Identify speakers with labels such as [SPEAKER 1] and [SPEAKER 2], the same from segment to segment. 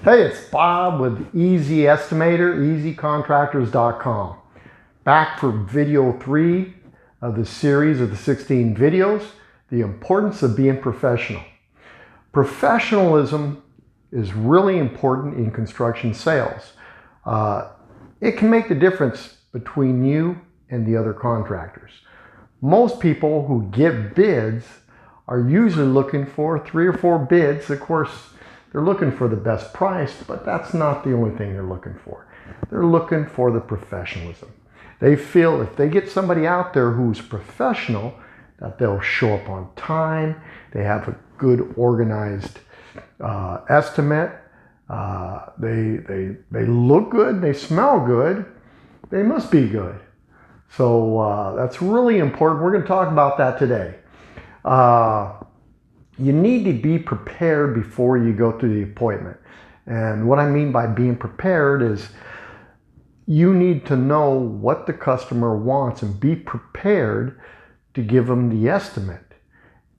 [SPEAKER 1] Hey, it's Bob with Easy Estimator, easycontractors.com. Back for video 3 of the series of the 16 videos, the importance of being professional. Professionalism is really important in construction sales. It can make the difference between you and the other contractors. Most people who get bids are usually looking for 3 or 4 bids. Of course, they're looking for the best price, but that's not the only thing they're looking for. They're looking for the professionalism. They feel if they get somebody out there who's professional, that they'll show up on time, they have a good organized estimate, they look good, they smell good, they must be good. So that's really important. We're going to talk about that today. You need to be prepared before you go through the appointment. And what I mean by being prepared is you need to know what the customer wants and be prepared to give them the estimate.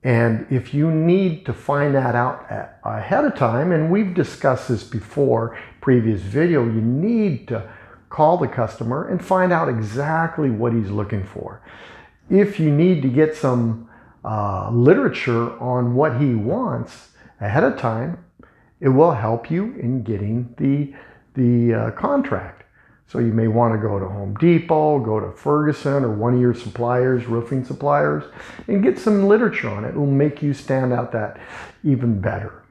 [SPEAKER 1] And if you need to find that out ahead of time, and we've discussed this before, previous video, you need to call the customer and find out exactly what he's looking for. If you need to get some literature on what he wants ahead of time, it will help you in getting the contract. So you may want to go to Home Depot, go to Ferguson or one of your suppliers, roofing suppliers, and get some literature on it. It will make you stand out that even better.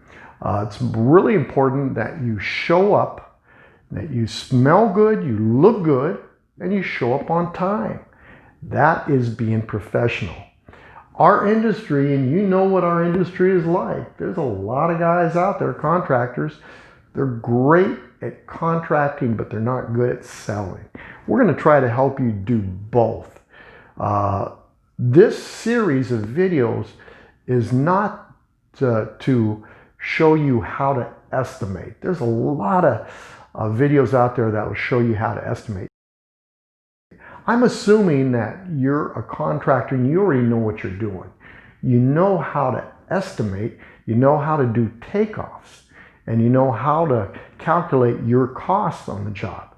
[SPEAKER 1] It's really important that you show up, that you smell good, you look good, and you show up on time. That is being professional. Our industry, and you know what our industry is like. There's a lot of guys out there, contractors. They're great at contracting, but they're not good at selling. We're going to try to help you do both. This series of videos is not to show you how to estimate. There's a lot of videos out there that will show you how to estimate. I'm assuming that you're a contractor and you already know what you're doing. You know how to estimate, you know how to do takeoffs, and you know how to calculate your costs on the job.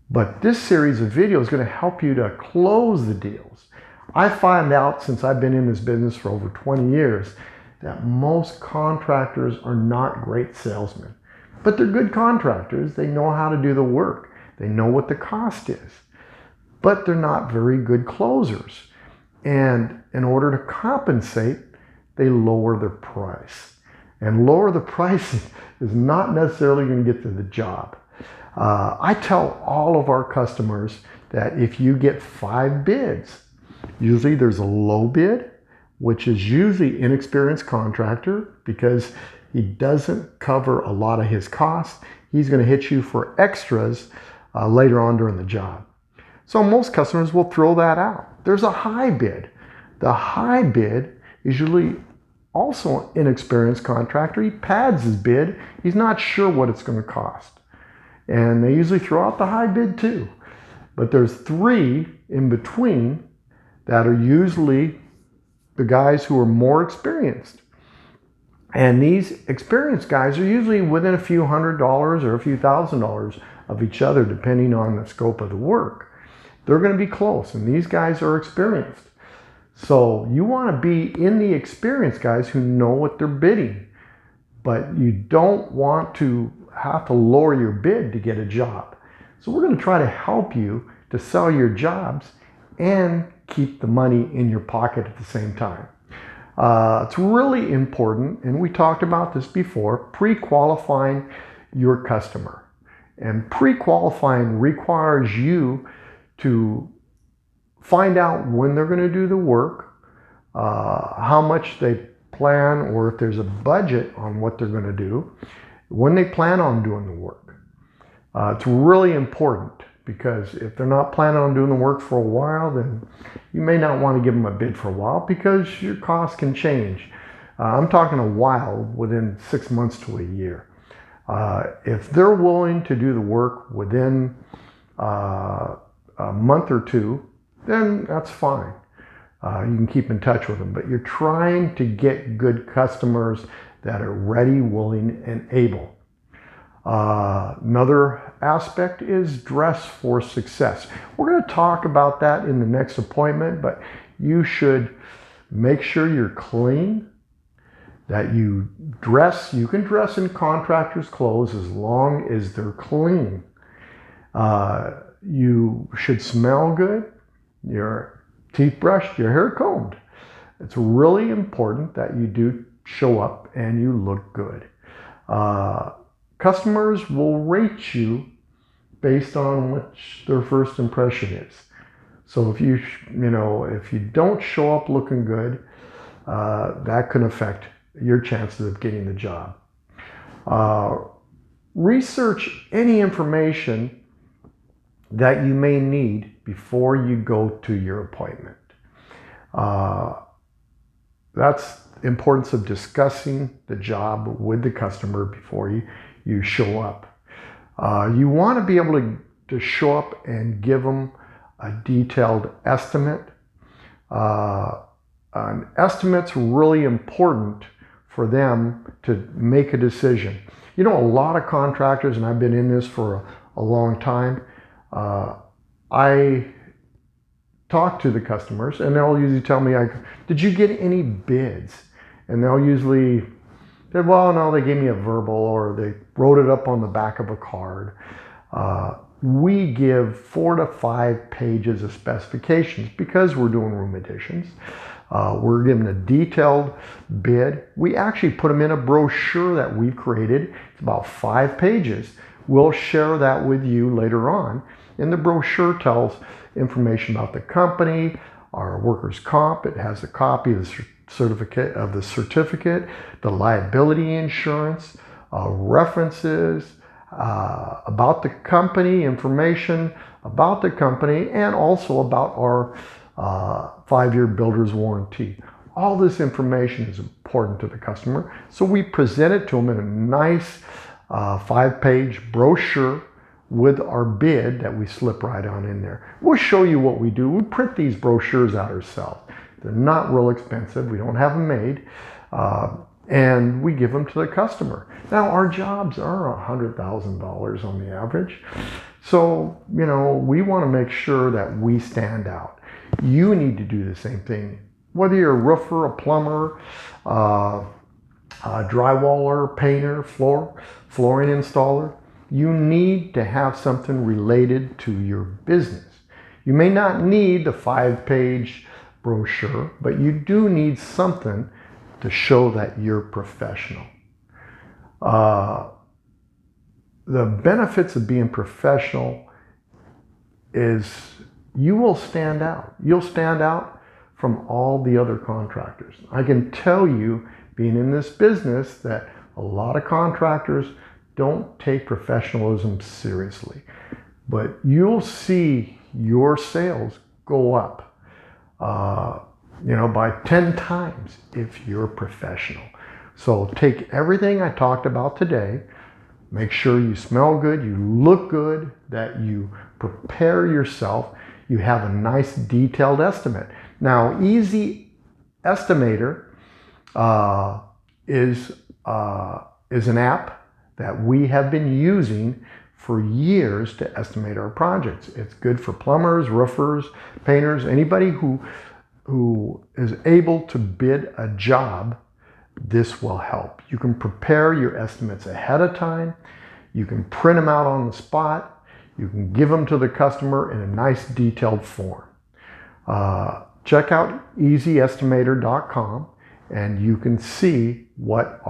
[SPEAKER 1] But this series of videos is going to help you to close the deals. I find out, since I've been in this business for over 20 years, that most contractors are not great salesmen. But they're good contractors. They know how to do the work. They know what the cost is. But they're not very good closers. And in order to compensate, they lower their price. And lower the price is not necessarily going to get to the job. I tell all of our customers that if you get 5 bids, usually there's a low bid, which is usually inexperienced contractor because he doesn't cover a lot of his costs. He's going to hit you for extras later on during the job. So most customers will throw that out. There's a high bid. The high bid is usually also an inexperienced contractor. He pads his bid. He's not sure what it's going to cost. And they usually throw out the high bid too. But there's 3 in between that are usually the guys who are more experienced. And these experienced guys are usually within a few $100 or a few $1,000s of each other, depending on the scope of the work. They're going to be close, and these guys are experienced. So you want to be in the experienced guys who know what they're bidding, but you don't want to have to lower your bid to get a job. So we're going to try to help you to sell your jobs and keep the money in your pocket at the same time. It's really important, and we talked about this before, pre-qualifying your customer. And pre-qualifying requires you to find out when they're going to do the work, how much they plan, or if there's a budget on what they're going to do, when they plan on doing the work. It's really important because if they're not planning on doing the work for a while, then you may not want to give them a bid for a while because your costs can change. I'm talking a while, within 6 months to a year. If they're willing to do the work within a month or 2, then that's fine. You can keep in touch with them, but you're trying to get good customers that are ready, willing, and able. Another aspect is dress for success. We're going to talk about that in the next appointment, but you should make sure you're clean, that you can dress in contractor's clothes as long as they're clean. You should smell good, your teeth brushed, your hair combed. It's really important that you do show up and you look good. Customers will rate you based on what their first impression is. So if you don't show up looking good, that can affect your chances of getting the job. Research any information that you may need before you go to your appointment. That's the importance of discussing the job with the customer before you show up. You want to be able to show up and give them a detailed estimate. An estimate's really important for them to make a decision. A lot of contractors, and I've been in this for a long time, I talk to the customers and they'll usually tell me, did you get any bids? And they'll usually say, well, no, they gave me a verbal, or they wrote it up on the back of a card. We give 4 to 5 pages of specifications because we're doing room additions. We're given a detailed bid. We actually put them in a brochure that we've created. It's about 5 pages. We'll share that with you later on. And the brochure tells information about the company, our workers' comp. It has a copy of the certificate, the liability insurance, references, about the company, information about the company, and also about our 5-year builder's warranty. All this information is important to the customer, so we present it to them in a nice 5-page brochure with our bid that we slip right on in there. We'll show you what we do. We print these brochures out ourselves. They're not real expensive. We don't have them made. And we give them to the customer. Now, our jobs are $100,000 on the average. So, we want to make sure that we stand out. You need to do the same thing. Whether you're a roofer, a plumber, a drywaller, painter, flooring installer, you need to have something related to your business. You may not need the 5-page brochure, but you do need something to show that you're professional. The benefits of being professional is you will stand out. You'll stand out from all the other contractors. I can tell you, being in this business, that a lot of contractors don't take professionalism seriously. But you'll see your sales go up by 10 times if you're professional. So take everything I talked about today, make sure you smell good, you look good, that you prepare yourself, you have a nice detailed estimate. Now, Easy Estimator is an app that we have been using for years to estimate our projects. It's good for plumbers, roofers, painters, anybody who is able to bid a job. This will help. You can prepare your estimates ahead of time. You can print them out on the spot. You can give them to the customer in a nice detailed form. Check out easyestimator.com and you can see what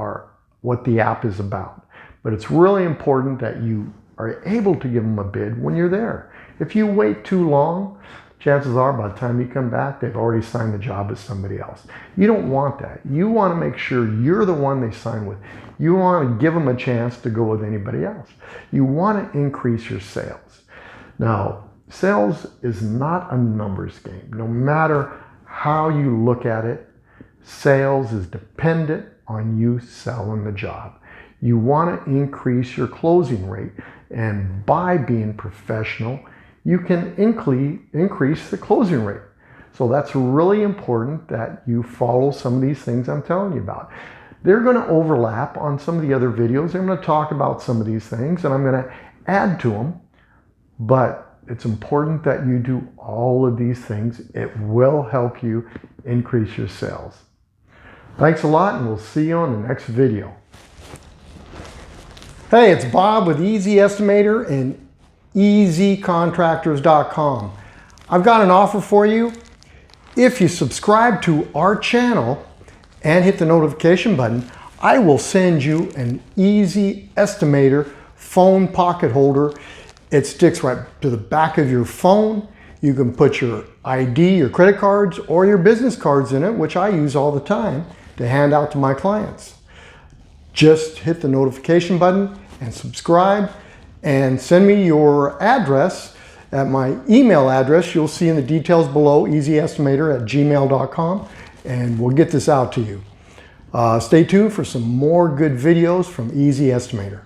[SPEAKER 1] the app is about. But it's really important that you are able to give them a bid when you're there. If you wait too long, chances are by the time you come back, they've already signed the job with somebody else. You don't want that. You want to make sure you're the one they sign with. You want to give them a chance to go with anybody else. You want to increase your sales. Now, sales is not a numbers game. No matter how you look at it, sales is dependent on you selling the job. You want to increase your closing rate, and by being professional, you can increase the closing rate. So that's really important that you follow some of these things I'm telling you about. They're going to overlap on some of the other videos. I'm going to talk about some of these things and I'm going to add to them. But it's important that you do all of these things. It will help you increase your sales. Thanks a lot, and we'll see you on the next video. Hey, it's Bob with Easy Estimator and EasyContractors.com. I've got an offer for you. If you subscribe to our channel and hit the notification button, I will send you an Easy Estimator phone pocket holder. It sticks right to the back of your phone. You can put your ID, your credit cards, or your business cards in it, which I use all the time to hand out to my clients. Just hit the notification button and subscribe, and send me your address at my email address. You'll see in the details below, easyestimator@gmail.com, and we'll get this out to you. Stay tuned for some more good videos from Easy Estimator.